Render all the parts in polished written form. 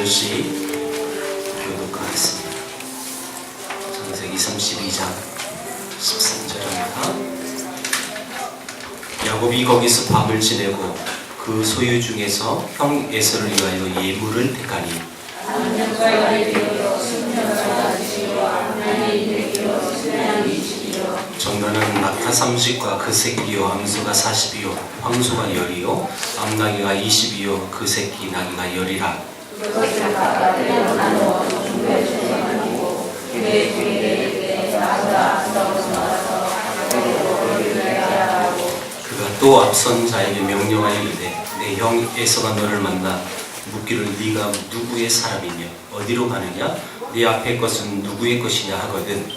8시 교독하겠습니다. 창세기 32장 13절입니다. 야곱이 거기서 밤을 지내고 그 소유 중에서 형 에서를 위하여 예물을 택하니 정면은 낙타 30과 그 새끼요 암소가 40이요 황소가 10이요 암나귀가 20이요 그 새끼 나귀가 10이라. 그가 또 앞선 자에게 명령하여 이르되 내 형 에서가 너를 만나 묻기를 네가 누구의 사람이며 어디로 가느냐 네 앞에 것은 누구의 것이냐 하거든.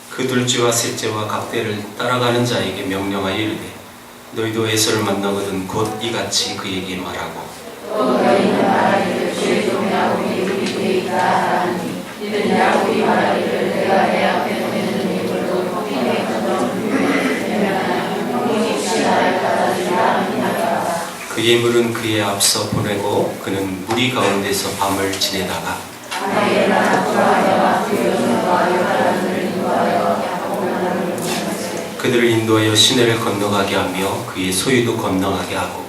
그 둘째와 셋째와 각대를 따라가는 자에게 명령하여 이르되 너희도 에서를 만나거든 곧 이같이 그에게 말하고 너희는 말하기를 주의 종 야곱이 우리 뒤에 있다 하니 이는 야곱이 말하기를 내가 내 앞에 보내는 예물로 형에게 그 예물은 그의 앞서 보내고 그는 무리 가운데서 밤을 지내다가 그들을 인도하여 시내를 건너가게 하며 그의 소유도 건너가게 하고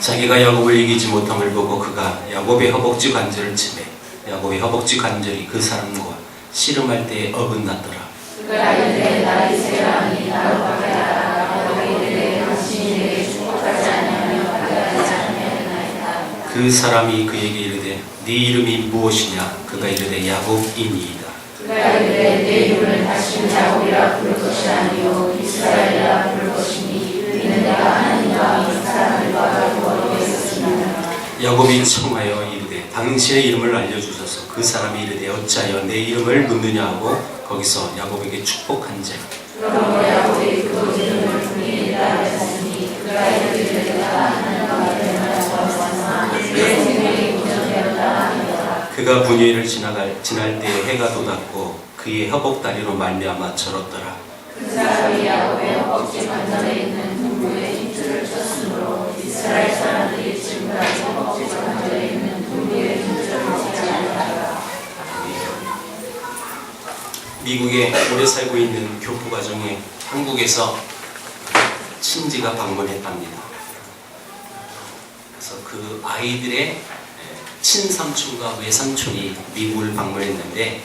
자기가 야곱을 이기지 못함을 보고 그가 야곱의 허벅지 관절을 치매 야곱의 허벅지 관절이 그 사람과 씨름할 때에 어긋났더라. 그 사람이 그에게 이르되 네 이름이 무엇이냐 그가 이르되 야곱이니이다. 그가 이르되 내 이름을 다시는 야곱이라 부를 것이 아니요 이스라엘이라 부를 것이니 이는 내가 하나님과 이 사람을 도와주고 어디에 있었으나. 야곱이 청하여 이르되 당신의 이름을 알려주소서. 그 사람이 이르되 어찌하여 내 이름을 묻느냐 하고 거기서 야곱에게 축복한지라. 그러므로 야곱이 그 이름을 분이라 했으니 그가 이르되 내가 그가 분유를 지날 때에 해가 돋았고 그의 허벅다리로 말미암아 절었더라. 그 사람이 야곱의 허벅지 관절에 있는 동무의 힘줄을 쳤으므로 이스라엘 사람들이 지금까지 허벅지 관절에 있는 동무의 힘줄을 치지 않았더라. 미국에 오래 살고 있는 교포 가정에 한국에서 친지가 방문했답니다. 그래서 그 아이들의 친삼촌과 외삼촌이 미국을 방문했는데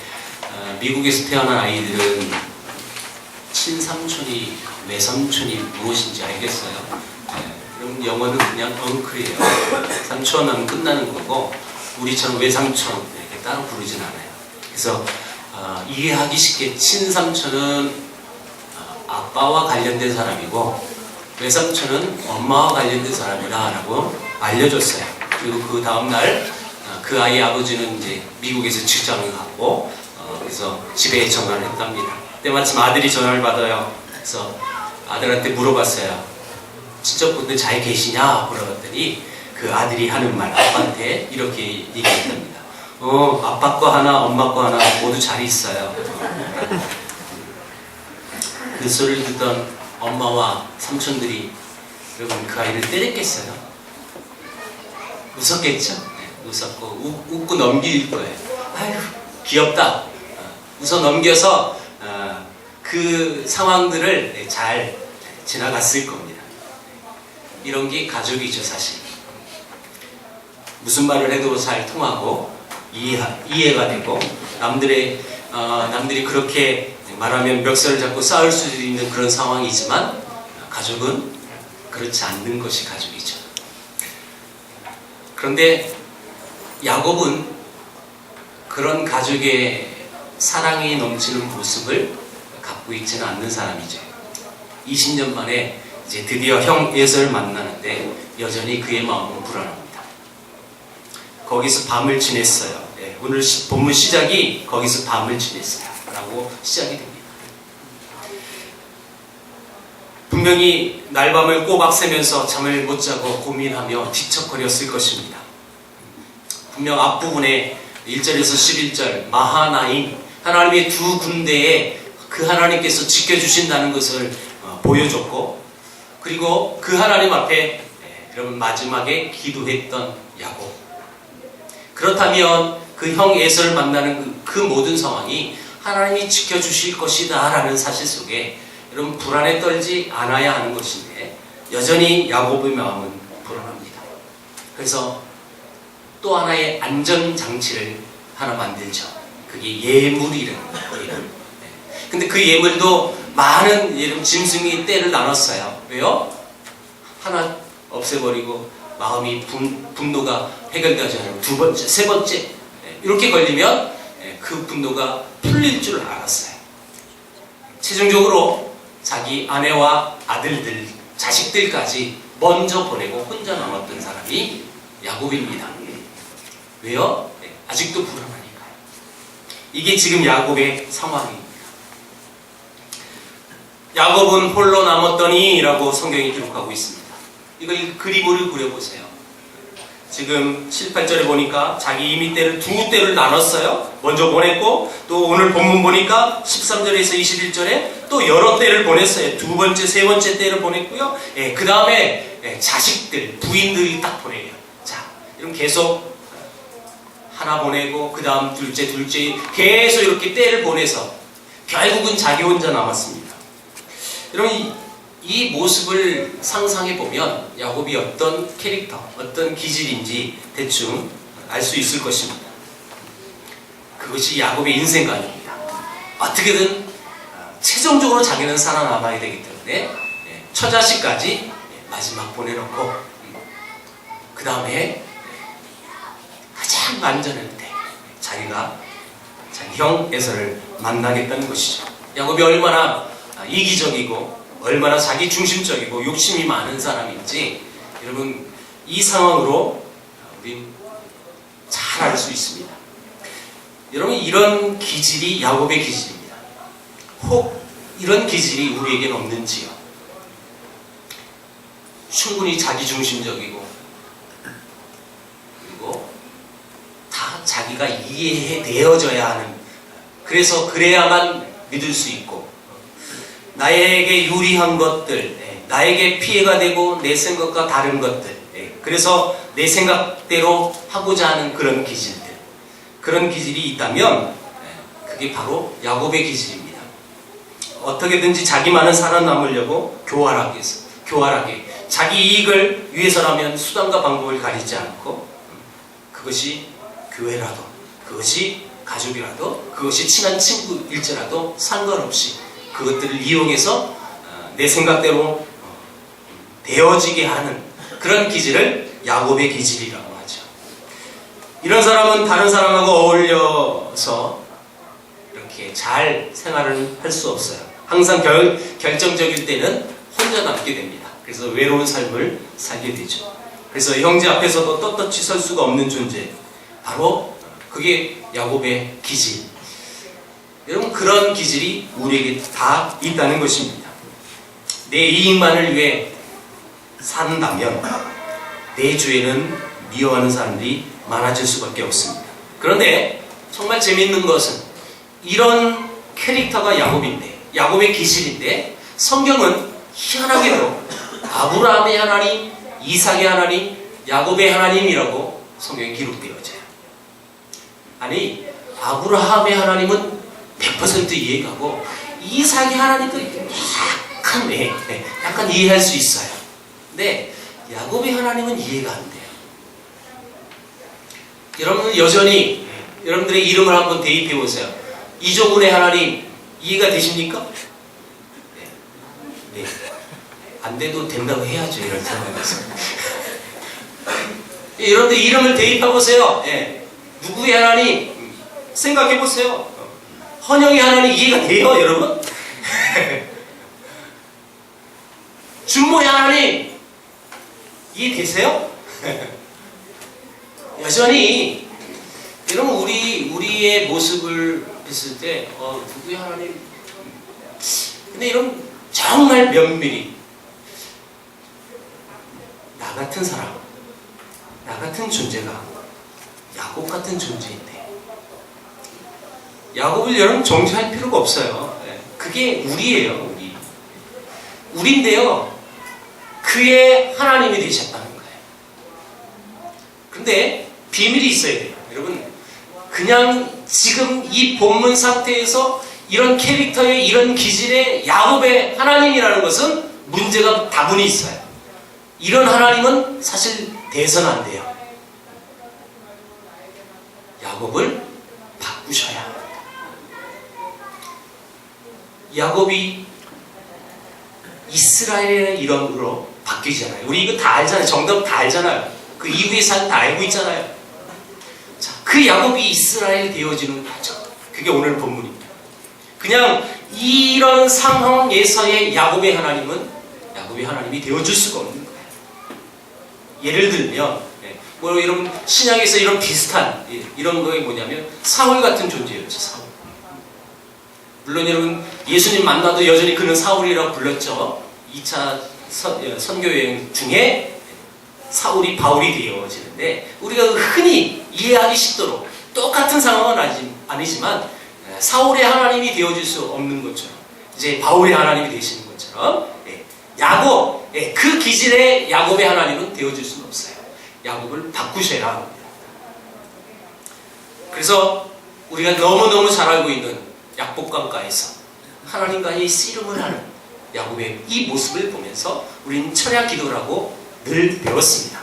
미국에서 태어난 아이들은 친삼촌이 외삼촌이 무엇인지 알겠어요. 그럼 영어는 그냥 엉클이에요. 삼촌은 끝나는 거고 우리처럼 외삼촌 이렇게 따로 부르진 않아요. 그래서 이해하기 쉽게 친삼촌은 아빠와 관련된 사람이고 외삼촌은 엄마와 관련된 사람이라고 알려줬어요. 그리고 그 다음날 그 아이의 아버지는 이제 미국에서 직장을 갖고 그래서 집에 전화를 했답니다. 때마침 아들이 전화를 받아요. 그래서 아들한테 물어봤어요. 친척분들 잘 계시냐? 물어봤더니 그 아들이 하는 말 아빠한테 이렇게 얘기했답니다. 아빠 거 하나 엄마 거 하나 모두 잘 있어요. 그 소리를 듣던 엄마와 삼촌들이 여러분 그 아이를 때렸겠어요? 웃었겠죠? 웃었고 웃고 넘길 거예요. 아유 귀엽다. 웃어 넘겨서 그 상황들을 잘 지나갔을 겁니다. 이런 게 가족이죠 사실. 무슨 말을 해도 잘 통하고 이해가 되고 남들이 그렇게 말하면 멱살을 잡고 싸울 수도 있는 그런 상황이지만 가족은 그렇지 않는 것이 가족이죠. 그런데 야곱은 그런 가족의 사랑이 넘치는 모습을 갖고 있지는 않는 사람이죠. 20년 만에 이제 드디어 형 에서를 만나는데 여전히 그의 마음은 불안합니다. 거기서 밤을 지냈어요. 오늘 본문 시작이 거기서 밤을 지냈어요 라고 시작이 됩니다. 분명히 날밤을 꼬박 새면서 잠을 못 자고 고민하며 뒤척거렸을 것입니다. 분명 앞부분에 1절에서 11절 마하나임, 하나님의 두 군대에 그 하나님께서 지켜주신다는 것을 보여줬고, 그리고 그 하나님 앞에 여러분 마지막에 기도했던 야곱. 그렇다면 그 형 에서를 만나는 그 모든 상황이 하나님이 지켜주실 것이다 라는 사실 속에 여러분 불안에 떨지 않아야 하는 것인데, 여전히 야곱의 마음은 불안합니다. 그래서 또 하나의 안전장치를 하나 만들죠. 그게 예물이라는 거예요. 근데 그 예물도 많은 짐승이 떼를 나눴어요. 왜요? 하나 없애버리고 마음이 분노가 해결되지 않으면 두 번째, 세 번째 이렇게 걸리면 그 분노가 풀릴 줄 알았어요. 최종적으로 자기 아내와 아들들, 자식들까지 먼저 보내고 혼자 남았던 사람이 야곱입니다. 왜요? 아직도 불안하니까요. 이게 지금 야곱의 상황입니다. 야곱은 홀로 남았더니 라고 성경이 기록하고 있습니다. 이걸 그림으로 그려보세요. 지금 7, 8절에 보니까 자기 이미 떼를 두 떼를 나눴어요. 먼저 보냈고, 또 오늘 본문 보니까 13절에서 21절에 또 여러 떼를 보냈어요. 두 번째, 세 번째 떼를 보냈고요. 그 다음에 자식들, 부인들이 딱 보내요. 자, 이런 계속 하나 보내고 그 다음 둘째 계속 이렇게 떼를 보내서 결국은 자기 혼자 남았습니다. 여러분 이 모습을 상상해 보면 야곱이 어떤 캐릭터, 어떤 기질인지 대충 알 수 있을 것입니다. 그것이 야곱의 인생관입니다. 어떻게든 최종적으로 자기는 살아남아야 되기 때문에 처자식까지 마지막 보내놓고 그 다음에 가장 안전할 때 자기가 자기 형 에서를 만나겠다는 것이죠. 야곱이 얼마나 이기적이고 얼마나 자기 중심적이고 욕심이 많은 사람인지 여러분 이 상황으로 우린 잘 알 수 있습니다. 여러분 이런 기질이 야곱의 기질입니다. 혹 이런 기질이 우리에게는 없는지요? 충분히 자기 중심적이고 그리고 다 자기가 이해되어져야 하는, 그래서 그래야만 믿을 수 있고 나에게 유리한 것들, 나에게 피해가 되고 내 생각과 다른 것들, 그래서 내 생각대로 하고자 하는 그런 기질들, 그런 기질이 있다면 그게 바로 야곱의 기질입니다. 어떻게든지 자기만은 살아남으려고 교활하게 자기 이익을 위해서라면 수단과 방법을 가리지 않고, 그것이 교회라도, 그것이 가족이라도, 그것이 친한 친구일지라도 상관없이 그것들을 이용해서 내 생각대로 되어지게 하는 그런 기질을 야곱의 기질이라고 하죠. 이런 사람은 다른 사람하고 어울려서 이렇게 잘 생활을 할 수 없어요. 항상 결정적일 때는 혼자 남게 됩니다. 그래서 외로운 삶을 살게 되죠. 그래서 형제 앞에서도 떳떳이 설 수가 없는 존재, 바로 그게 야곱의 기질. 여러분 그런 기질이 우리에게 다 있다는 것입니다. 내 이익만을 위해 산다면 내 주에는 미워하는 사람들이 많아질 수밖에 없습니다. 그런데 정말 재밌는 것은 이런 캐릭터가 야곱의 기질인데 성경은 희한하게도 아브라함의 하나님, 이삭의 하나님, 야곱의 하나님이라고 성경에 기록되어져요. 아니 아브라함의 하나님은 100% 이해가고 이삭의 하나님도 약간 이해할 수 있어요. 근데 야곱의 하나님은 이해가 안 돼요. 여러분은 여전히 여러분들의 이름을 한번 대입해 보세요. 이종훈의 하나님 이해가 되십니까? 네. 안 돼도 된다고 해야죠. 이런 상황에서. 여러분들 이름을 대입해 보세요. 누구의 하나님 생각해 보세요. 헌영의 하나님 이해가 돼요, 여러분? 준모의 하나님 이해되세요? 여전히 여러분 우리의 모습을 봤을 때 누구의 하나님? 근데 이런 정말 면밀히 나 같은 사람, 나 같은 존재가 야곱 같은 존재인데 야곱을 여러분 정죄할 필요가 없어요. 그게 우리예요. 우리인데요. 그의 하나님이 되셨다는 거예요. 근데 비밀이 있어야 돼요. 여러분, 그냥 지금 이 본문 상태에서 이런 캐릭터의 이런 기질의 야곱의 하나님이라는 것은 문제가 다분히 있어요. 이런 하나님은 사실 돼서는 안 돼요. 야곱을 바꾸셔야 합니다. 야곱이 이스라엘의 이름으로 바뀌잖아요. 우리 이거 다 알잖아요. 정답 다 알잖아요. 그 이후의 산 다 알고 있잖아요. 자, 그 야곱이 이스라엘 되어지는 과정. 그게 오늘 본문입니다. 그냥 이런 상황에서의 야곱의 하나님은 야곱의 하나님이 되어줄 수가 없는 거예요. 예를 들면 뭐 이런 신약에서 이런 비슷한 이런 거에 뭐냐면 사울 같은 존재였죠. 사울. 물론 여러분 예수님 만나도 여전히 그는 사울이라고 불렀죠. 2차 선교 여행 중에 사울이 바울이 되어지는데 우리가 흔히 이해하기 쉽도록 똑같은 상황은 아니지만 사울의 하나님이 되어줄 수 없는 것처럼 이제 바울의 하나님이 되시는 것처럼 야곱, 그 기질의 야곱의 하나님은 되어줄 수는 없어요. 야곱을 바꾸셔야 합니다. 그래서 우리가 너무너무 잘 알고 있는 약복강가에서 하나님과의 씨름을 하는 야곱의 이 모습을 보면서 우리는 철야 기도라고 늘 배웠습니다.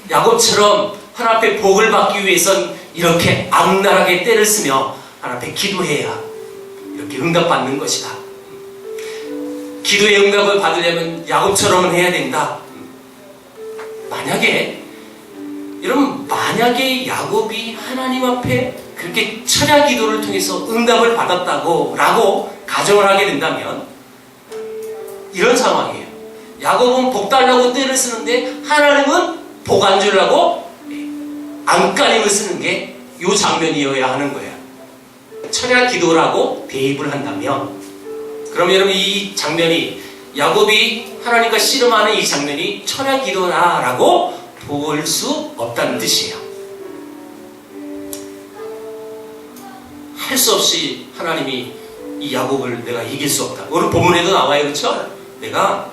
야곱처럼 하나님 앞에 복을 받기 위해선 이렇게 악랄하게 때를 쓰며 하나님 앞에 기도해야 이렇게 응답받는 것이다. 기도의 응답을 받으려면 야곱처럼은 해야 된다. 만약에 야곱이 하나님 앞에 그렇게 철야 기도를 통해서 응답을 받았다고 라고 가정을 하게 된다면 이런 상황이에요. 야곱은 복 달라고 때를 쓰는데 하나님은 복 안 주려고 안간힘을 쓰는 게 이 장면이어야 하는 거예요. 철야 기도라고 대입을 한다면 그러면 여러분 이 장면이 야곱이 하나님과 씨름하는 이 장면이 철야 기도라고 볼 수 없다는 뜻이에요. 할 수 없이 하나님이 이 야곱을 내가 이길 수 없다. 오늘 본문에도 나와요. 그렇죠? 내가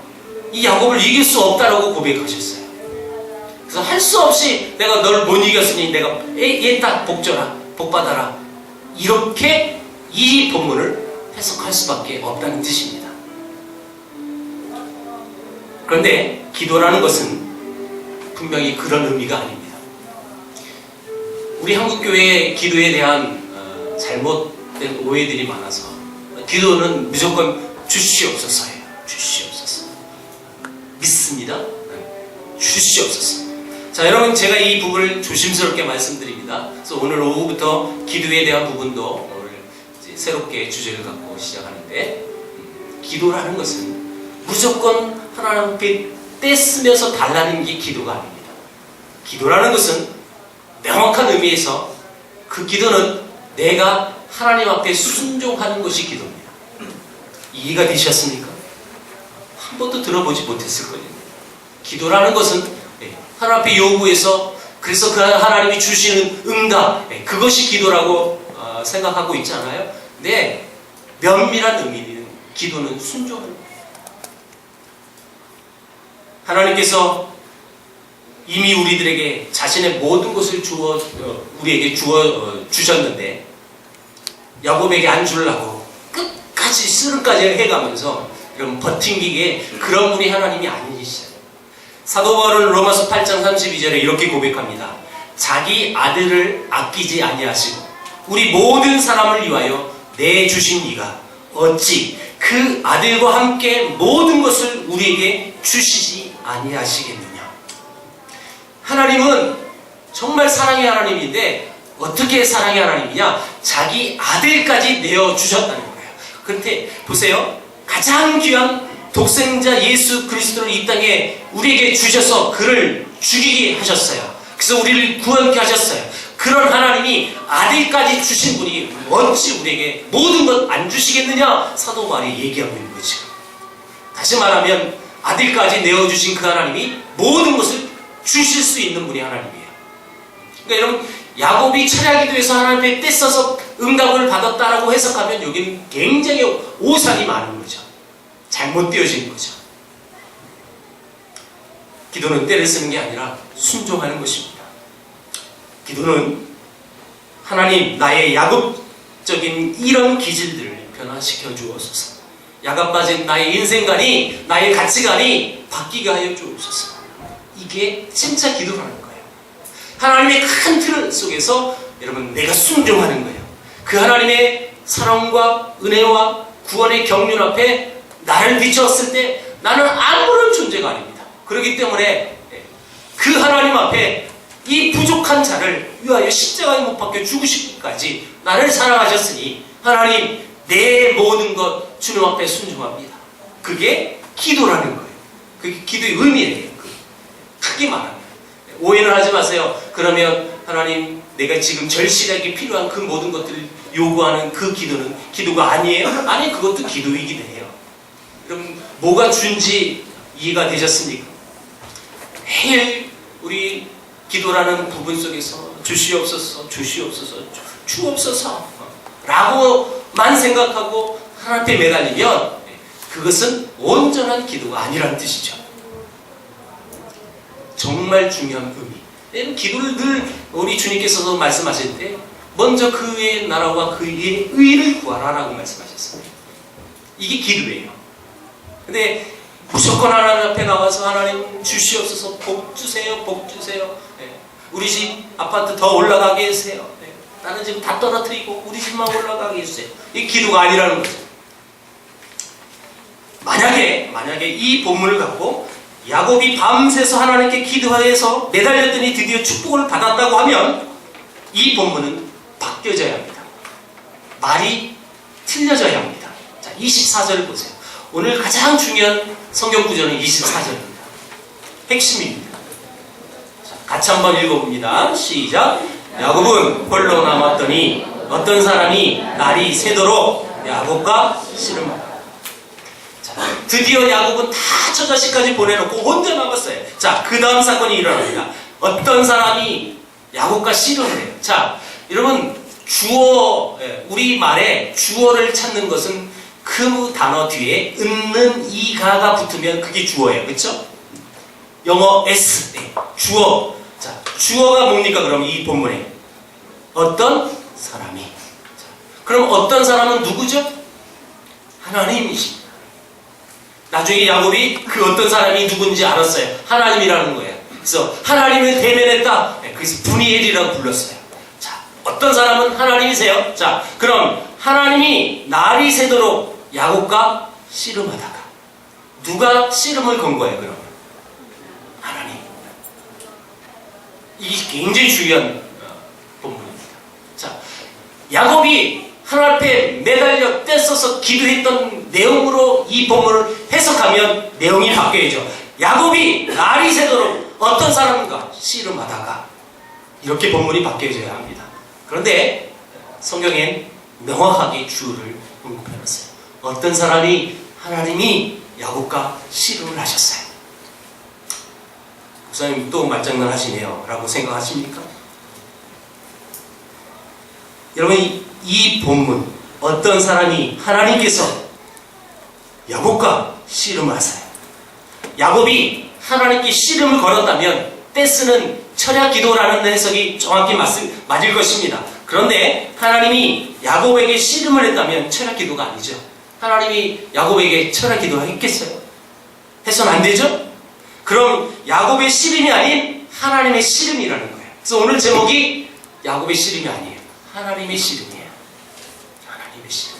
이 야곱을 이길 수 없다라고 고백하셨어요. 그래서 할 수 없이 내가 널 못 이겼으니 내가 얘 딱 복 줘라. 복 받아라. 이렇게 이 본문을 해석할 수밖에 없다는 뜻입니다. 그런데 기도라는 것은 분명히 그런 의미가 아닙니다. 우리 한국교회의 기도에 대한 잘못된 오해들이 많아서 기도는 무조건 주시옵소서예요. 주시옵소서. 믿습니다. 주시옵소서. 자, 여러분 제가 이 부분을 조심스럽게 말씀드립니다. 그래서 오늘 오후부터 기도에 대한 부분도 오늘 이제 새롭게 주제를 갖고 시작하는데 기도라는 것은 무조건 하나님 앞에 떼쓰면서 달라는 게 기도가 아닙니다. 기도라는 것은 명확한 의미에서 그 기도는 내가 하나님 앞에 순종하는 것이 기도입니다. 이해가 되셨습니까? 한 번도 들어보지 못했을 거예요. 기도라는 것은 하나님 앞에 요구해서 그래서 그 하나님이 주시는 응답 그것이 기도라고 생각하고 있잖아요. 근데 면밀한 의미는 기도는 순종입니다. 하나님께서 이미 우리들에게 자신의 모든 것을 우리에게 주셨는데 야곱에게 안 주려고 끝까지 쓰름까지 해가면서 이런 버팅기게 그런 분이 하나님이 아니시죠. 사도 바울은 로마서 8장 32절에 이렇게 고백합니다. 자기 아들을 아끼지 아니하시고 우리 모든 사람을 위하여 내주신 이가 어찌 그 아들과 함께 모든 것을 우리에게 주시지 아니하시겠느냐. 하나님은 정말 사랑의 하나님인데 어떻게 사랑의 하나님이냐? 자기 아들까지 내어주셨다는 거예요. 그런데 보세요. 가장 귀한 독생자 예수 그리스도를 이 땅에 우리에게 주셔서 그를 죽이게 하셨어요. 그래서 우리를 구원케 하셨어요. 그런 하나님이 아들까지 주신 분이 어찌 우리에게 모든 것 안 주시겠느냐? 사도 바울이 얘기하고 있는 거죠. 다시 말하면 아들까지 내어주신 그 하나님이 모든 것을 주실 수 있는 분이 하나님이에요. 그러니까 여러분 야곱이 철야 기도에서 하나님 앞에 떼써서 응답을 받았다라고 해석하면 여기는 굉장히 오산이 많은 거죠. 잘못되어진 거죠. 기도는 때를 쓰는 게 아니라 순종하는 것입니다. 기도는 하나님 나의 야곱적인 이런 기질들을 변화시켜 주옵소서. 야가 빠진 나의 인생관이, 나의 가치관이 바뀌게 하여 주옵소서. 이게 진짜 기도라는 거예요. 하나님의 큰 틀 속에서 여러분 내가 순종하는 거예요. 그 하나님의 사랑과 은혜와 구원의 경륜 앞에 나를 비추었을 때 나는 아무런 존재가 아닙니다. 그렇기 때문에 그 하나님 앞에 이 부족한 자를 위하여 십자가에 못 박혀 죽으시기까지 나를 사랑하셨으니 하나님 내 모든 것 주님 앞에 순종합니다. 그게 기도라는 거예요. 그게 기도의 의미예요. 크게 말합니다. 오해는 하지 마세요. 그러면 하나님 내가 지금 절실하게 필요한 그 모든 것들을 요구하는 그 기도는 기도가 아니에요? 아니 그것도 기도이기도 해요. 여러분 뭐가 준지 이해가 되셨습니까? 매일 우리 기도라는 부분 속에서 주시옵소서 주시옵소서 주옵소서 라고만 생각하고 하나님께 매달리면 그것은 온전한 기도가 아니라는 뜻이죠. 정말 중요한 의미. 기도를 늘 우리 주님께서도 말씀하실 때 먼저 그의 나라와 그의 의를 구하라라고 말씀하셨습니다. 이게 기도예요. 근데 무조건 하나님 앞에 나와서 하나님 주시옵소서 복 주세요 복 주세요. 우리 집 아파트 더 올라가게 해주세요. 나는 지금 다 떨어뜨리고 우리 집만 올라가게 해주세요. 이게 기도가 아니라는 거죠. 만약에 이 본문을 갖고 야곱이 밤새서 하나님께 기도하여서 매달렸더니 드디어 축복을 받았다고 하면 이 본문은 바뀌어져야 합니다. 말이 틀려져야 합니다. 자, 24절을 보세요. 오늘 가장 중요한 성경 구절은 24절입니다. 핵심입니다. 자, 같이 한번 읽어봅니다. 시작. 야곱은 홀로 남았더니 어떤 사람이 날이 새도록 야곱과 씨름하다. 드디어 야곱은 다 저 자식까지 보내놓고 혼자 남았어요. 자, 그 다음 사건이 일어납니다. 어떤 사람이 야곱과 씨름을 해요. 자, 여러분 주어, 우리 말에 주어를 찾는 것은 그 단어 뒤에 은는 이가가 붙으면 그게 주어예요. 그렇죠? 영어 S, 주어. 자, 주어가 뭡니까 그럼 이 본문에? 어떤 사람이. 자, 그럼 어떤 사람은 누구죠? 하나님이십니다. 나중에 야곱이 그 어떤 사람이 누군지 알았어요. 하나님이라는 거예요. 그래서 하나님을 대면했다. 그래서 분이엘이라고 불렀어요. 자, 어떤 사람은 하나님이세요. 자, 그럼 하나님이 날이 새도록 야곱과 씨름하다가 누가 씨름을 건 거예요? 그럼 하나님. 이게 굉장히 중요한 본문입니다. 자, 야곱이 하나님 앞에 매달려 떼써서 기도했던 내용으로 이 본문을 해석하면 내용이 바뀌어야죠. 야곱이 날이 새도록 어떤 사람과 씨름하다가 이렇게 본문이 바뀌어져야 합니다. 그런데 성경엔 명확하게 주어를 언급해놨어요. 어떤 사람이 하나님이 야곱과 씨름을 하셨어요. 목사님 또 말장난 하시네요 라고 생각하십니까? 여러분 이 본문 어떤 사람이 하나님께서 야곱과 씨름을 하세요. 야곱이 하나님께 씨름을 걸었다면 떼쓰는 철야 기도라는 해석이 정확히 맞을 것입니다. 그런데 하나님이 야곱에게 씨름을 했다면 철야 기도가 아니죠. 하나님이 야곱에게 철야 기도를 했겠어요? 해서는 안 되죠? 그럼 야곱의 씨름이 아닌 하나님의 씨름이라는 거예요. 그래서 오늘 제목이 야곱의 씨름이 아니에요. 하나님의 씨름이에요. 하나님의 씨름.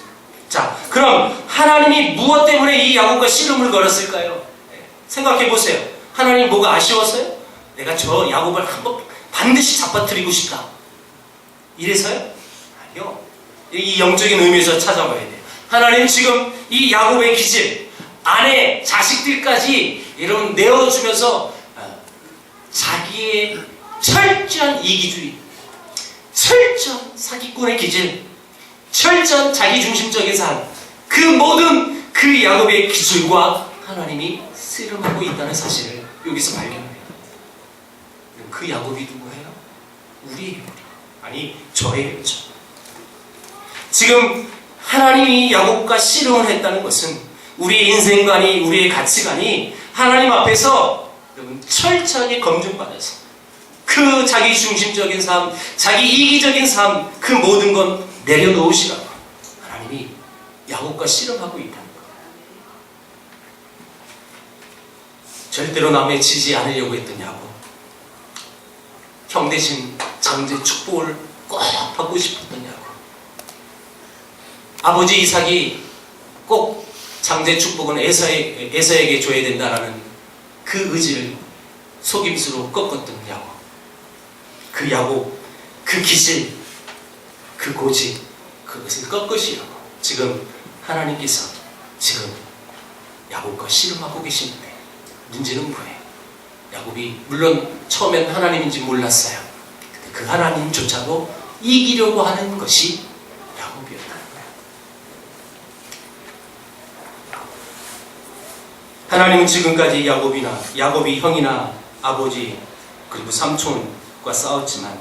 자, 그럼 하나님이 무엇 때문에 이 야곱과 씨름을 걸었을까요? 생각해 보세요. 하나님 뭐가 아쉬웠어요? 내가 저 야곱을 한번 반드시 잡아뜨리고 싶다. 이래서요? 아니요. 이 영적인 의미에서 찾아봐야 돼요. 하나님 지금 이 야곱의 기질, 아내, 자식들까지 이런 내어주면서 자기의 철저한 이기주의, 철저한 사기꾼의 기질, 철저한 자기중심적인 삶, 그 모든 그 야곱의 기질과 하나님이 씨름하고 있다는 사실을 여기서 발견합니다. 그 야곱이 누구예요? 우리예요. 아니 저예요. 지금 하나님이 야곱과 씨름을 했다는 것은 우리의 인생관이, 우리의 가치관이 하나님 앞에서 여러분 철저하게 검증받아서 그 자기 중심적인 삶, 자기 이기적인 삶, 그 모든 건 내려놓으시라고 하나님이 야곱과 씨름하고 있다는 것. 절대로 남의 지지 않으려고 했던 야곱, 형 대신 장제 축복을 꼭 받고 싶었던 야곱, 아버지 이삭이 꼭 장제 축복은 에서에게 줘야 된다라는 그 의지를 속임수로 꺾었던 야곱, 그 야곱, 그 기질, 그 고집, 그것을 꺾으시라고 지금 하나님께서 지금 야곱과 씨름하고 계시는데, 문제는 뭐예요? 야곱이 물론 처음엔 하나님인지 몰랐어요. 그 하나님조차도 이기려고 하는 것이 야곱이었다는 거예요. 하나님은 지금까지 야곱이 형이나 아버지 그리고 삼촌과 싸웠지만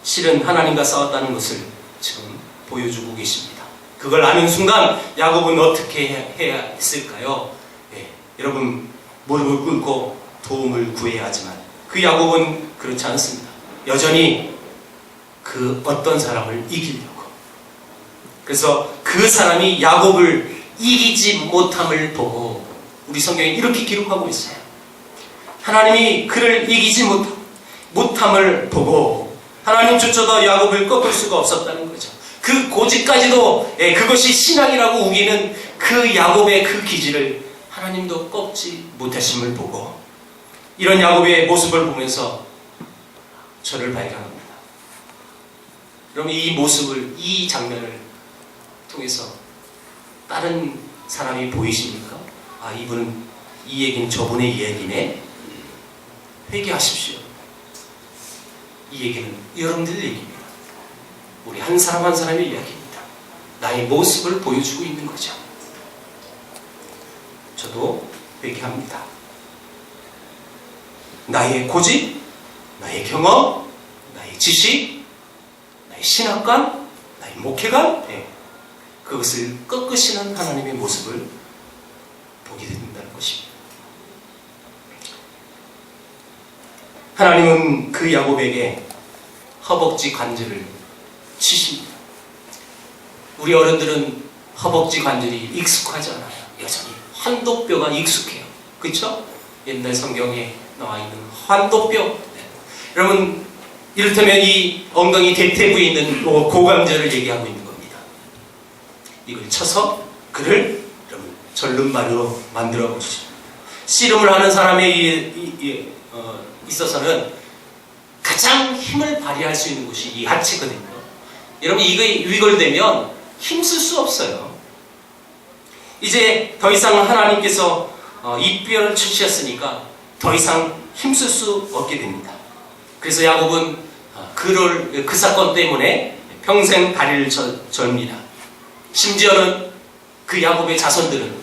실은 하나님과 싸웠다는 것을 지금 보여주고 계십니다. 그걸 아는 순간 야곱은 어떻게 해야 했을까요? 여러분, 무릎을 꿇고 도움을 구해야 하지만 그 야곱은 그렇지 않습니다. 여전히 그 어떤 사람을 이기려고. 그래서 그 사람이 야곱을 이기지 못함을 보고 우리 성경에 이렇게 기록하고 있어요. 하나님이 그를 이기지 못함을 보고 하나님조차도 야곱을 꺾을 수가 없었다는 거죠. 그 고집까지도 그것이 신앙이라고 우기는 그 야곱의 그 기질을 하나님도 꺾지 못하심을 보고, 이런 야곱의 모습을 보면서 저를 발견합니다. 그럼 이 모습을, 이 장면을 통해서 다른 사람이 보이십니까? 아, 이분은, 이 얘기는 저분의 이야기네. 회개하십시오. 이 얘기는 여러분들 얘기입니다. 우리 한 사람 한 사람의 이야기입니다. 나의 모습을 보여주고 있는 거죠. 저도 회개합니다. 나의 고집, 나의 경험, 나의 지식, 나의 신학관, 나의 목회관, 그것을 꺾으시는 하나님의 모습을 보게 된다는 것입니다. 하나님은 그 야곱에게 허벅지 관절을 치십니다. 우리 어른들은 허벅지 관절이 익숙하지 않아요. 여전히 환도뼈가 익숙해요. 그렇죠? 옛날 성경에 나와 있는 환도뼈. 여러분, 이를테면 이 엉덩이 대퇴부에 있는 고관절을 얘기하고 있는 겁니다. 이걸 쳐서 그를 여러분 절름발이로 만들어 보시죠. 씨름을 하는 사람에 있어서는 가장 힘을 발휘할 수 있는 곳이 이 하체거든요. 여러분, 이거 위골되면 힘쓸 수 없어요. 이제 더 이상 하나님께서 이 뼈를 치셨으니까 더 이상 힘쓸 수 없게 됩니다. 그래서 야곱은 그 사건 때문에 평생 다리를 절입니다. 심지어는 그 야곱의 자손들은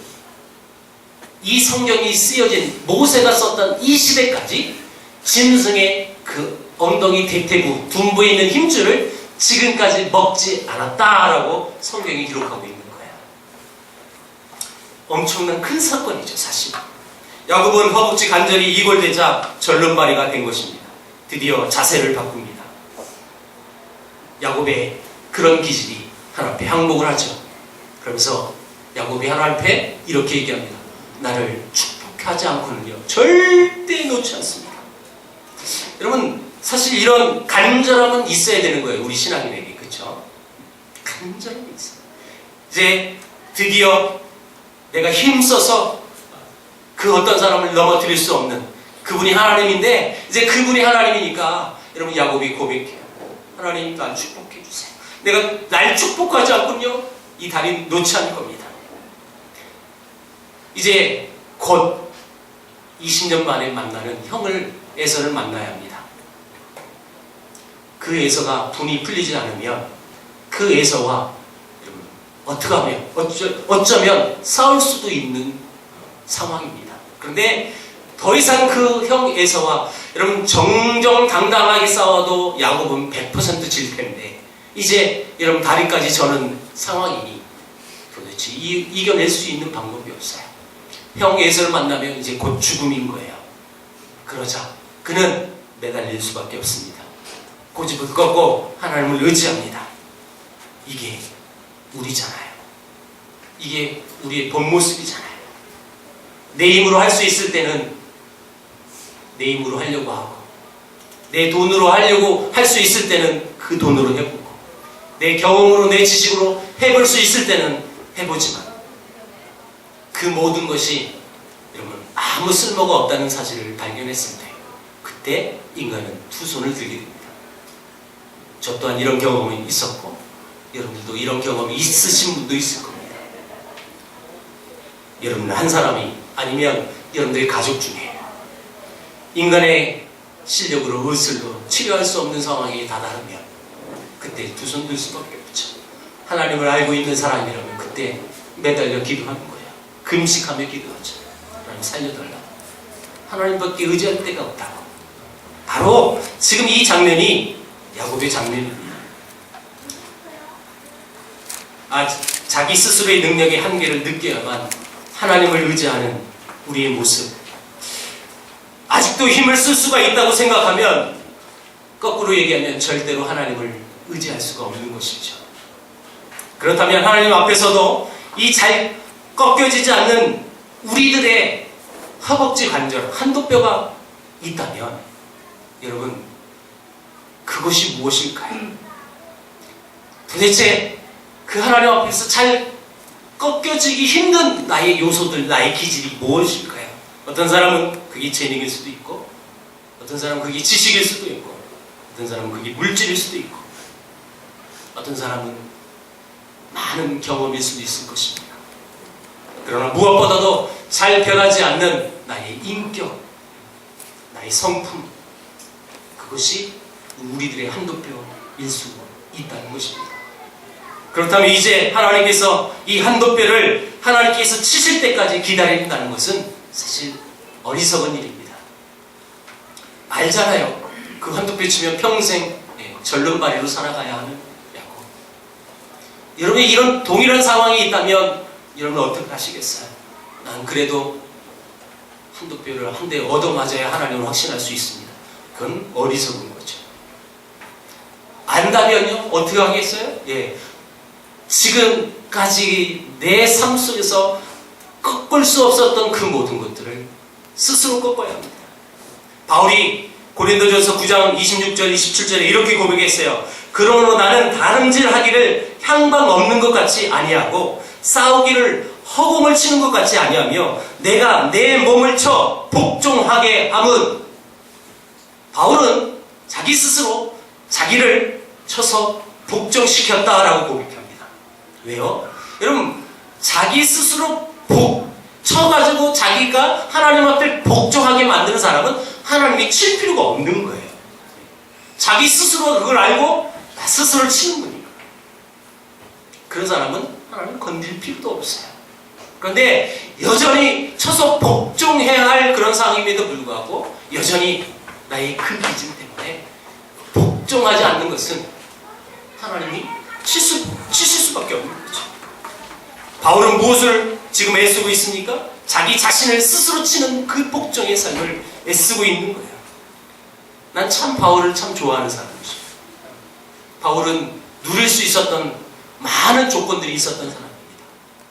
이 성경이 쓰여진 모세가 썼던 이 시대까지 짐승의 그 엉덩이 대퇴부, 둔부에 있는 힘줄을 지금까지 먹지 않았다라고 성경이 기록하고 있는 거예요. 엄청난 큰 사건이죠, 사실. 야곱은 허벅지 관절이 이골되자 절름발이가 된 것입니다. 드디어 자세를 바꿉니다. 야곱의 그런 기질이 하나님 앞에 항복을 하죠. 그러면서 야곱이 하나님 앞에 이렇게 얘기합니다. 나를 축복하지 않고는요 절대 놓지 않습니다. 여러분, 사실 이런 간절함은 있어야 되는 거예요. 우리 신앙인에게. 그렇죠? 간절함이 있어요. 이제 드디어 내가 힘써서 그 어떤 사람을 넘어뜨릴 수 없는 그분이 하나님인데, 이제 그분이 하나님이니까 여러분, 야곱이 고백해요. 하나님, 날 축복해 주세요. 내가 날 축복하지 않군요 이 다리 놓지 않을 겁니다. 이제 곧 20년 만에 만나는 형을, 에서를 만나야 합니다. 그 에서가 분이 풀리지 않으면 그 에서와 어떻게 하면 어쩌면 싸울 수도 있는 상황입니다. 그런데 더 이상 그 형 에서와 여러분 정정당당하게 싸워도 야곱은 100% 질 텐데, 이제 여러분 다리까지 저는 상황이니 도대체 이겨낼 수 있는 방법이 없어요. 형 에서를 만나면 이제 곧 죽음인 거예요. 그러자 그는 매달릴 수밖에 없습니다. 고집을 꺾고 하나님을 의지합니다. 이게 우리잖아요. 이게 우리의 본 모습이잖아요. 내 힘으로 할 수 있을 때는 내 힘으로 하려고 하고, 내 돈으로 하려고 할 수 있을 때는 그 돈으로 해보고, 내 경험으로 내 지식으로 해볼 수 있을 때는 해보지만 그 모든 것이 여러분 아무 쓸모가 없다는 사실을 발견했을 때 그때 인간은 두 손을 들게 됩니다. 저 또한 이런 경험이 있었고 여러분들도 이런 경험이 있으신 분도 있을 겁니다. 여러분 한 사람이 아니면 여러분들의 가족 중에 인간의 실력으로 의술로 치료할 수 없는 상황이 다다르면 그때 두 손 들 수밖에 없죠. 하나님을 알고 있는 사람이라면 그때 매달려 기도하는 거예요. 금식하며 기도하죠. 하나님 살려달라고. 하나님밖에 의지할 데가 없다고. 바로 지금 이 장면이 야곱의 장면입니다. 자기 스스로의 능력의 한계를 느껴야만 하나님을 의지하는 우리의 모습. 아직도 힘을 쓸 수가 있다고 생각하면 거꾸로 얘기하면 절대로 하나님을 의지할 수가 없는 것이죠. 그렇다면 하나님 앞에서도 이 잘 꺾여지지 않는 우리들의 허벅지 관절, 한도뼈가 있다면 여러분 그것이 무엇일까요? 도대체 그 하나님 앞에서 잘 꺾여지기 힘든 나의 요소들, 나의 기질이 무엇일까요? 어떤 사람은 그게 재능일 수도 있고, 어떤 사람은 그게 지식일 수도 있고, 어떤 사람은 그게 물질일 수도 있고, 어떤 사람은 많은 경험일 수도 있을 것입니다. 그러나 무엇보다도 잘 변하지 않는 나의 인격, 나의 성품, 그것이 우리들의 한도뼈일 수 있다는 것입니다. 그렇다면 이제 하나님께서 이 한도뼈를 하나님께서 치실 때까지 기다린다는 것은 사실 어리석은 일입니다. 알잖아요. 그 한도뼈 치면 평생 절름발이로 살아가야 하는 야곱. 여러분이 이런 동일한 상황이 있다면 여러분 어떻게 하시겠어요? 난 그래도 한도뼈를 한 대 얻어맞아야 하나님을 확신할 수 있습니다. 그건 어리석은 거죠. 안다면요? 어떻게 하겠어요? 지금까지 내 삶 속에서 꺾을 수 없었던 그 모든 것들을 스스로 꺾어야 합니다. 바울이 고린도전서 9장 26절 27절에 이렇게 고백했어요. 그러므로 나는 다름질하기를 향방 없는 것 같이 아니하고 싸우기를 허공을 치는 것 같이 아니하며 내가 내 몸을 쳐 복종하게 함은, 바울은 자기 스스로 자기를 쳐서 복종시켰다라고 고백합니다. 왜요? 여러분 자기 스스로 쳐가지고 자기가 하나님 앞에 복종하게 만드는 사람은 하나님이 칠 필요가 없는 거예요. 자기 스스로 그걸 알고 나 스스로를 치는 거니까. 그런 사람은 하나님 건드릴 필요도 없어요. 그런데 여전히 쳐서 복종해야 할 그런 상황임에도 불구하고 여전히 나의 그 기질 때문에 복종하지 않는 것은 하나님이 치실 수밖에 없는 거죠. 바울은 무엇을 지금 애쓰고 있습니까? 자기 자신을 스스로 치는 그 복종의 삶을 애쓰고 있는 거예요. 난 참 바울을 참 좋아하는 사람이죠. 바울은 누릴 수 있었던 많은 조건들이 있었던 사람입니다.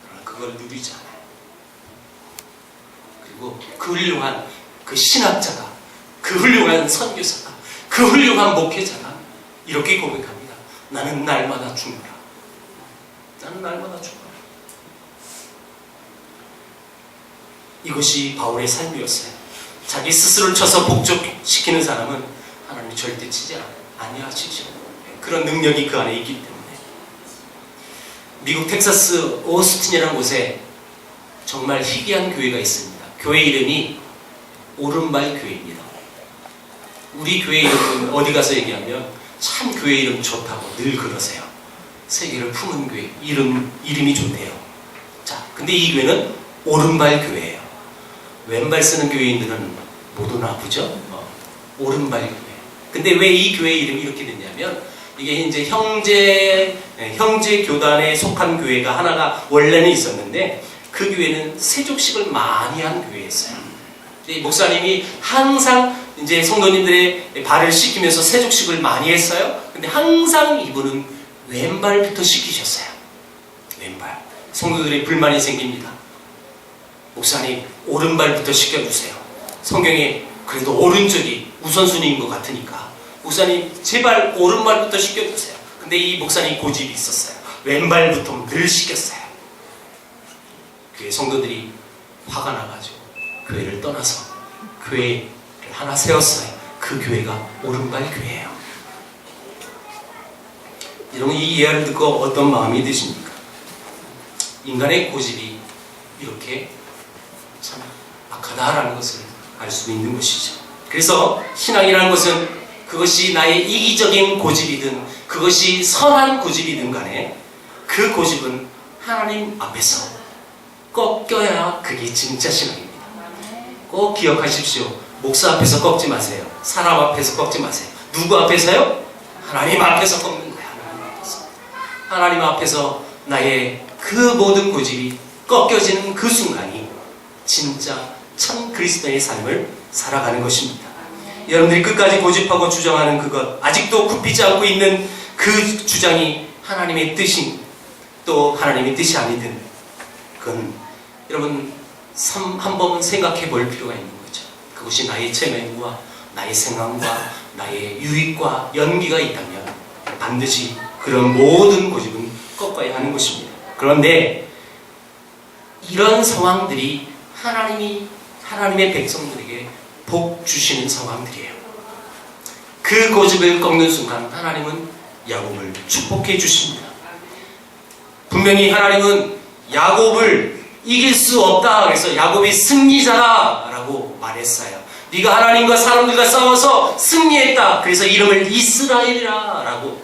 그러나 그걸 누리지 않아요. 그리고 그 훌륭한 그 신학자가, 그 훌륭한 선교사가, 그 훌륭한 목회자가 이렇게 고백합니다. 나는 날마다 죽노라. 나는 날마다 죽노라. 이것이 바울의 삶이었어요. 자기 스스로를 쳐서 복종시키는 사람은 하나님이 절대 치지 아니하시죠. 그런 능력이 그 안에 있기 때문에. 미국 텍사스 오스틴이라는 곳에 정말 희귀한 교회가 있습니다. 교회 이름이 오른발 교회입니다. 우리 교회 이름은 어디 가서 얘기하면 참 교회 이름 좋다고 늘 그러세요. 세계를 품은 교회, 이름이 좋대요. 자, 근데 이 교회는 오른발 교회예요. 왼발 쓰는 교회인들은 모두 나쁘죠? 오른발 교회. 근데 왜 이 교회 이름이 이렇게 됐냐면 이게 이제 형제 교단에 속한 교회가 하나가 원래는 있었는데 그 교회는 세족식을 많이 한 교회였어요. 근데 목사님이 항상 이제 성도님들의 발을 씻기면서 세족식을 많이 했어요. 근데 항상 이분은 왼발부터 씻기셨어요. 왼발. 성도들의 불만이 생깁니다. 목사님, 오른발부터 씻겨주세요. 성경에 그래도 오른쪽이 우선순위인 것 같으니까 목사님 제발 오른발부터 씻겨주세요. 근데 이 목사님 고집이 있었어요. 왼발부터 늘 씻겼어요. 교회 성도들이 화가 나가지고 교회를 떠나서 교회를 하나 세웠어요. 그 교회가 오른발 교회예요. 여러분, 이 이야기를 듣고 어떤 마음이 드십니까? 인간의 고집이 이렇게 참 악하다라는 것을 알 수 있는 것이죠. 그래서 신앙이라는 것은 그것이 나의 이기적인 고집이든 그것이 선한 고집이든 간에 그 고집은 하나님 앞에서 꺾여야 그게 진짜 신앙입니다. 꼭 기억하십시오. 목사 앞에서 꺾지 마세요. 사람 앞에서 꺾지 마세요. 누구 앞에서요? 하나님 앞에서 꺾는 거예요. 하나님 앞에서. 하나님 앞에서 나의 그 모든 고집이 꺾여지는 그 순간이 진짜 참 그리스도의 삶을 살아가는 것입니다. 여러분들이 끝까지 고집하고 주장하는 그것, 아직도 굽히지 않고 있는 그 주장이 하나님의 뜻인 또 하나님의 뜻이 아니든 그건 여러분 한번 생각해 볼 필요가 있는 거죠. 그것이 나의 체면과 나의 생각과 나의 유익과 연기가 있다면 반드시 그런 모든 고집은 꺾어야 하는 것입니다. 그런데 이런 상황들이 하나님의 백성들에게 복 주시는 상황들이에요. 그 고집을 꺾는 순간 하나님은 야곱을 축복해 주십니다. 분명히 하나님은 야곱을 이길 수 없다. 그래서 야곱이 승리자다 라고 말했어요. 네가 하나님과 사람들과 싸워서 승리했다. 그래서 이름을 이스라엘이라 라고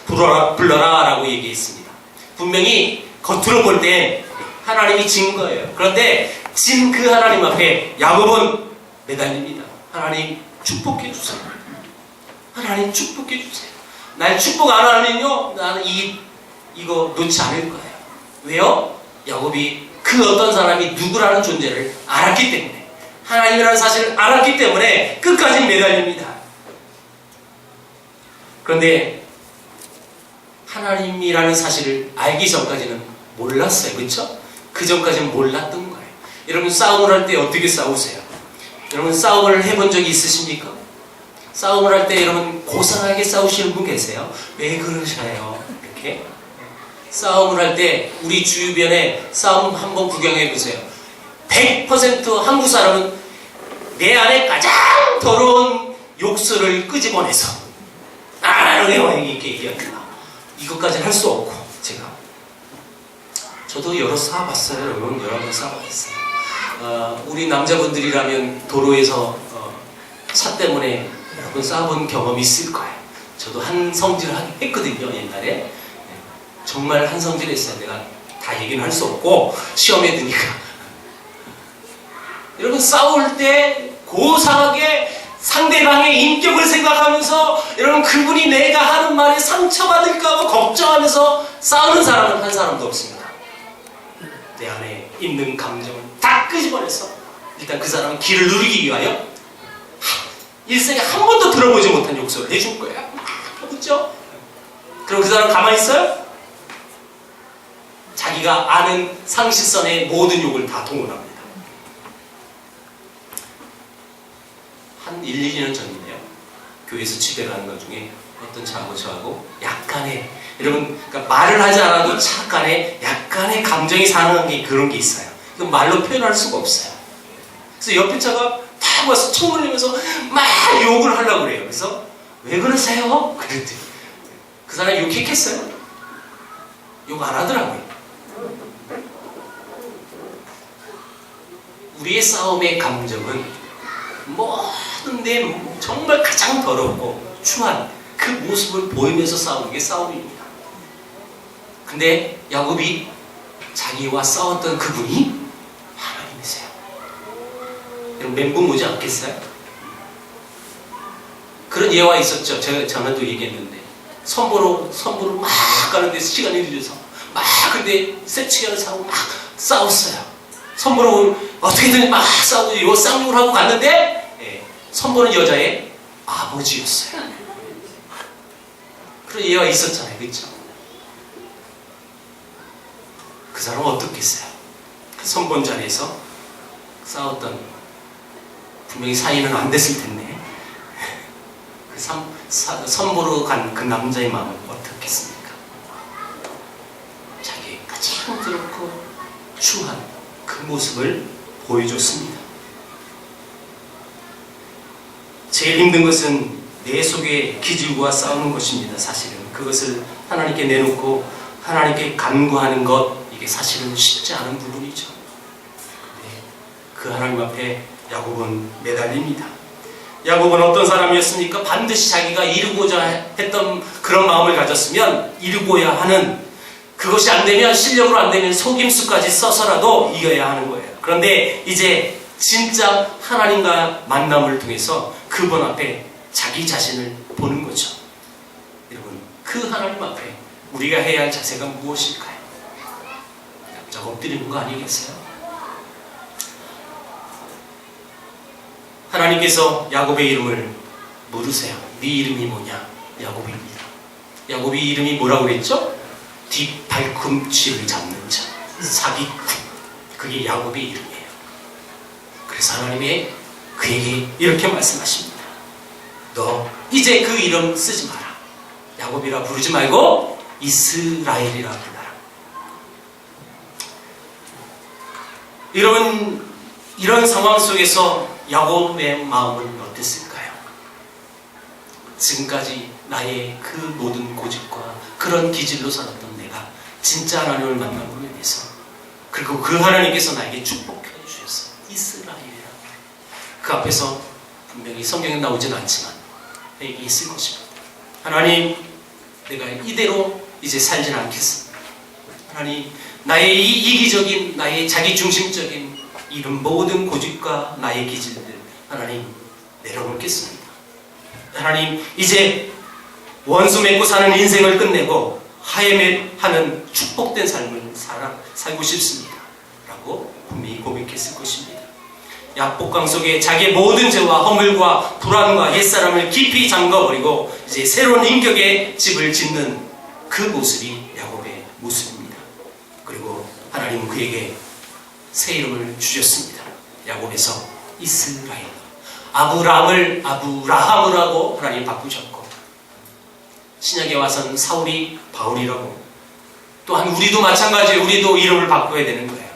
불러라 라고 얘기했습니다. 분명히 겉으로 볼 때 하나님이 진 거예요. 그런데 진 그 하나님 앞에 야곱은 매달립니다. 하나님 축복해 주세요. 하나님 축복해 주세요. 날 축복 안 하면요 나는 이거 놓지 않을 거예요. 왜요? 야곱이 그 어떤 사람이 누구라는 존재를 알았기 때문에, 하나님이라는 사실을 알았기 때문에 끝까지 매달립니다. 그런데 하나님이라는 사실을 알기 전까지는 몰랐어요. 그렇죠? 그 전까지는 몰랐던 거예요. 여러분 싸움을 할 때 어떻게 싸우세요? 여러분 싸움을 해본 적이 있으십니까? 싸움을 할 때 여러분 고상하게 싸우시는 분 계세요? 왜 그러셔요? 이렇게 싸움을 할 때 우리 주변에 싸움 한번 구경해 보세요. 100% 한국 사람은 내 안에 가장 더러운 욕설을 끄집어내서 이렇게 얘기합니다. 이것까지는 할 수 없고 저도 여러 싸워봤어요. 여러분 여러 번 싸워봤어요. 우리 남자분들이라면 도로에서 차 때문에 여러분 싸워본 경험이 있을 거예요. 저도 한 성질을 했거든요. 옛날에 정말 한 성질 했어요. 내가 다 얘기는 할 수 없고 시험에 드니까. 여러분 싸울 때 고상하게 상대방의 인격을 생각하면서 여러분 그분이 내가 하는 말에 상처받을까 봐 걱정하면서 싸우는 사람은 한 사람도 없습니다. 내 안에 있는 감정을 다 끄집어내서 일단 그 사람은 길을 누르기 위하여 일생에 한 번도 들어보지 못한 욕설을 해줄 거예요. 그렇죠? 그럼 그 사람 가만히 있어요? 자기가 아는 상식선의 모든 욕을 다 동원합니다. 한 1, 2년 전인데요. 교회에서 집에 가는 것 중에 어떤 차하고 저하고 약간의 여러분 그러니까 말을 하지 않아도 약간의 감정이 상하는 게 그런 게 있어요. 이건 말로 표현할 수가 없어요. 그래서 옆에 차가 탁 와서 총을 내면서 막 욕을 하려고 그래요. 그래서 왜 그러세요? 그랬더니 그 사람이 욕했겠어요? 욕 안 하더라고요. 우리의 싸움의 감정은 모든데 정말 가장 더럽고 추한 그 모습을 보이면서 싸우는 게 싸움입니다. 근데 야곱이 자기와 싸웠던 그분이 하나님이세요. 여러분 멘붕 오지 않겠어요? 그런 예화 있었죠. 저는 또 얘기했는데 선보로 막 가는데 시간이 늦어서 막 근데 세치기를 사고 막 싸웠어요. 선보로 어떻게든 막 싸우고 요 쌍욕을 하고 갔는데 선보는 여자의 아버지였어요. 그런 얘가 있었잖아요. 그렇죠? 그 사람은 어떻겠어요? 그 선본 자리에서 싸웠던 분명히 사이는 안 됐을 텐데 그 선보러 간 그 남자의 마음은 어떻겠습니까? 자기의 가장 그렇고 추한 그 모습을 보여줬습니다. 제일 힘든 것은 내 속의 기질과 싸우는 것입니다. 사실은 그것을 하나님께 내놓고 하나님께 간구하는 것, 이게 사실은 쉽지 않은 부분이죠. 그 하나님 앞에 야곱은 매달립니다. 야곱은 어떤 사람이었습니까? 반드시 자기가 이루고자 했던 그런 마음을 가졌으면 이루고야 하는, 그것이 안 되면, 실력으로 안 되면 속임수까지 써서라도 이겨야 하는 거예요. 그런데 이제 진짜 하나님과 만남을 통해서 그분 앞에 자기 자신을 보는 거죠. 여러분, 그 하나님 앞에 우리가 해야 할 자세가 무엇일까요? 납작 엎드리는 거 아니겠어요? 하나님께서 야곱의 이름을 물으세요. 네 이름이 뭐냐? 야곱입니다. 야곱이 이름이 뭐라고 그랬죠? 뒷발꿈치를 잡는 자, 사기꾼. 그게 야곱의 이름이에요. 그래서 하나님이 그에게 이렇게 말씀하십니다. 너 이제 그 이름 쓰지 마라. 야곱이라 부르지 말고 이스라엘이라 불러라. 이런 상황 속에서 야곱의 마음은 어땠을까요? 지금까지 나의 그 모든 고집과 그런 기질로 살았던 내가 진짜 하나님을 만남으로 인해서, 그리고 그 하나님께서 나에게 축복해 주셨어요. 이스라엘이라. 그 앞에서 분명히 성경에 나오진 않지만 있을 것입니다. 하나님, 내가 이대로 이제 살진 않겠습니다. 하나님, 나의 이 이기적인, 나의 자기중심적인 이런 모든 고집과 나의 기질들 하나님 내려놓겠습니다. 하나님, 이제 원수 맺고 사는 인생을 끝내고 하는 축복된 삶을 살고 싶습니다. 라고 분명히 고백했을 것입니다. 약복강 속에 자기의 모든 죄와 허물과 불안과 옛사람을 깊이 잠가버리고 이제 새로운 인격의 집을 짓는 그 모습이 야곱의 모습입니다. 그리고 하나님은 그에게 새 이름을 주셨습니다. 야곱에서 이스라엘, 아브라함을 아브라함이라고 하나님 바꾸셨고, 신약에 와서는 사울이 바울이라고, 또한 우리도 마찬가지예요. 우리도 이름을 바꿔야 되는 거예요.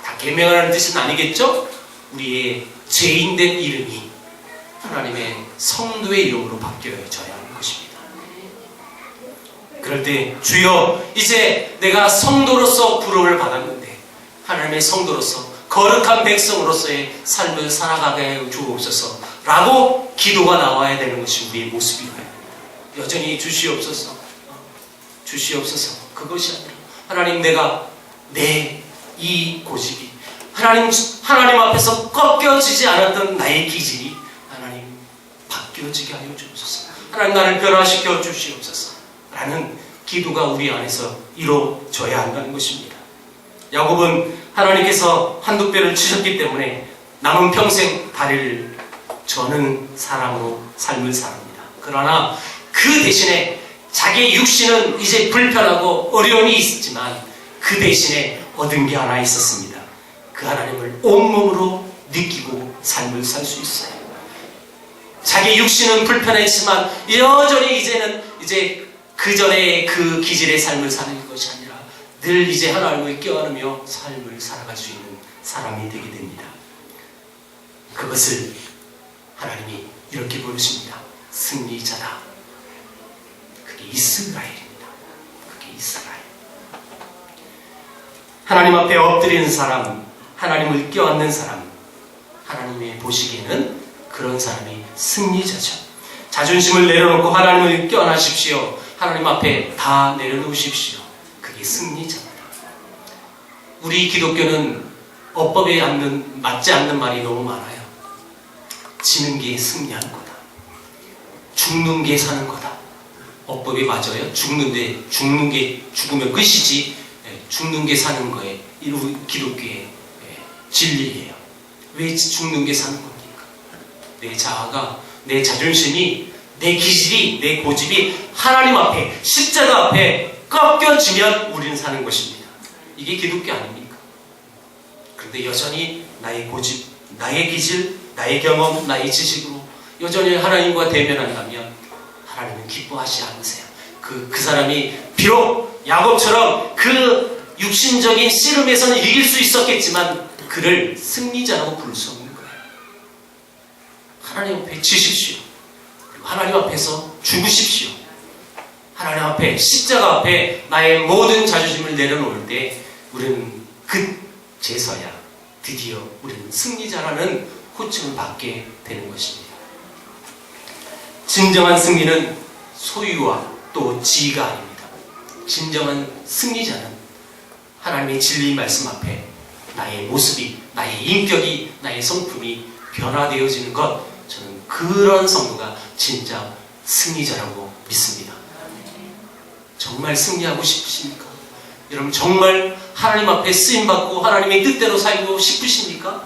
다 계명하는 뜻은 아니겠죠? 우리의 죄인된 이름이 하나님의 성도의 이름으로 바뀌어져야 하는 것입니다. 그럴 때 주여, 이제 내가 성도로서 부름을 받았는데 하나님의 성도로서 거룩한 백성으로서의 삶을 살아가게 주옵소서 라고 기도가 나와야 되는 것이 우리의 모습이에요. 여전히 주시옵소서, 주시옵소서, 그것이 아니라 하나님, 내가 내 이 고집이 하나님 앞에서 꺾여지지 않았던 나의 기질이 하나님 바뀌어지게 하여 주옵소서. 하나님, 나를 변화시켜 주시옵소서 라는 기도가 우리 안에서 이루어져야 한다는 것입니다. 야곱은 하나님께서 한두 뼈를 치셨기 때문에 남은 평생 다리를 저는 사람으로 삶을 살합니다. 그러나 그 대신에 자기의 육신은 이제 불편하고 어려움이 있었지만 그 대신에 얻은 게 하나 있었습니다. 그 하나님을 온몸으로 느끼고 삶을 살 수 있어요. 자기 육신은 불편했지만 여전히 이제 그 전에 그 기질의 삶을 사는 것이 아니라 늘 이제 하나님을 껴안으며 삶을 살아갈 수 있는 사람이 되게 됩니다. 그것을 하나님이 이렇게 부르십니다. 승리자다. 그게 이스라엘입니다. 그게 이스라엘. 하나님 앞에 엎드리는 사람, 하나님을 껴안는 사람, 하나님의 보시기에는 그런 사람이 승리자죠. 자존심을 내려놓고 하나님을 껴안으십시오. 하나님 앞에 다 내려놓으십시오. 그게 승리자입니다. 우리 기독교는 어법에 맞지 않는 말이 너무 많아요. 지는 게 승리하는 거다. 죽는 게 사는 거다. 어법이 맞아요. 죽는 게 죽으면 끝이지. 죽는 게 사는 거에 기독교의 진리예요. 왜 죽는 게 사는 겁니까? 내 자아가, 내 자존심이, 내 기질이, 내 고집이 하나님 앞에, 십자가 앞에 꺾여지면 우리는 사는 것입니다. 이게 기독교 아닙니까? 그런데 여전히 나의 고집, 나의 기질, 나의 경험, 나의 지식으로 여전히 하나님과 대면한다면 하나님은 기뻐하지 않으세요. 그 사람이 비록 야곱처럼 그 육신적인 씨름에서는 이길 수 있었겠지만 그를 승리자라고 부를 수 없는 거예요. 하나님 앞에 지십시오. 그리고 하나님 앞에서 죽으십시오. 하나님 앞에, 십자가 앞에 나의 모든 자존심을 내려놓을 때 우리는 그제서야 드디어 우리는 승리자라는 호칭을 받게 되는 것입니다. 진정한 승리는 소유와 또 지위가 아닙니다. 진정한 승리자는 하나님의 진리 말씀 앞에 나의 모습이, 나의 인격이, 나의 성품이 변화되어지는 것, 저는 그런 성도가 진짜 승리자라고 믿습니다. 정말 승리하고 싶으십니까? 여러분 정말 하나님 앞에 쓰임받고 하나님의 뜻대로 살고 싶으십니까?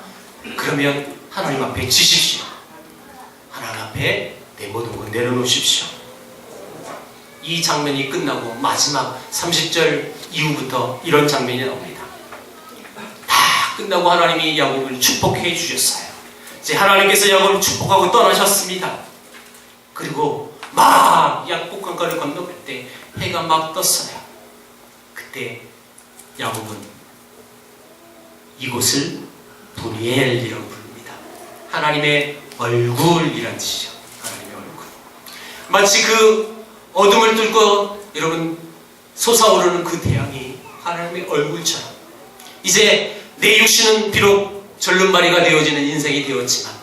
그러면 하나님 앞에 지십시오. 하나님 앞에 내 모든 걸 내려놓으십시오. 이 장면이 끝나고 마지막 30절 이후부터 이런 장면이 나옵니다. 다 끝나고 하나님이 야곱을 축복해 주셨어요. 이제 하나님께서 야곱을 축복하고 떠나셨습니다. 그리고 막 약복강가를 건너갈 때 해가 막 떴어요. 그때 야곱은 이곳을 분이엘이라고 부릅니다. 하나님의 얼굴이란 뜻이죠. 하나님의 얼굴. 마치 그 어둠을 뚫고 여러분 솟아오르는 그 태양이 하나님의 얼굴처럼 이제 내 육신은 비록 절름발이가 되어지는 인생이 되었지만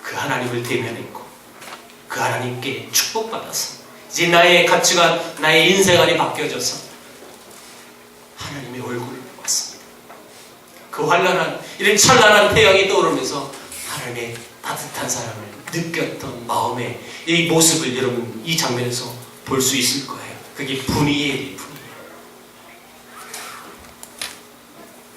그 하나님을 대면했고 그 하나님께 축복받아서 이제 나의 가치관, 나의 인생관이 바뀌어져서 하나님의 얼굴을 보았습니다. 그 환란한 이런 찬란한 태양이 떠오르면서 하나님의 따뜻한 사랑을 느꼈던 마음의 이 모습을 여러분 이 장면에서 볼 수 있을 거예요. 그게 분이엘이에요.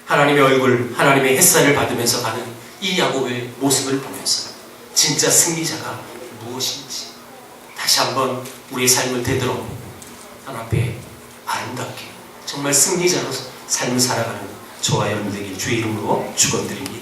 하나님의 얼굴, 하나님의 햇살을 받으면서 가는 이 야곱의 모습을 보면서 진짜 승리자가 무엇인지 다시 한번 우리의 삶을 되돌아 하나님 앞에 아름답게 정말 승리자로 삶을 살아가는 저와 여러분 되길 주의 이름으로 축원드립니다.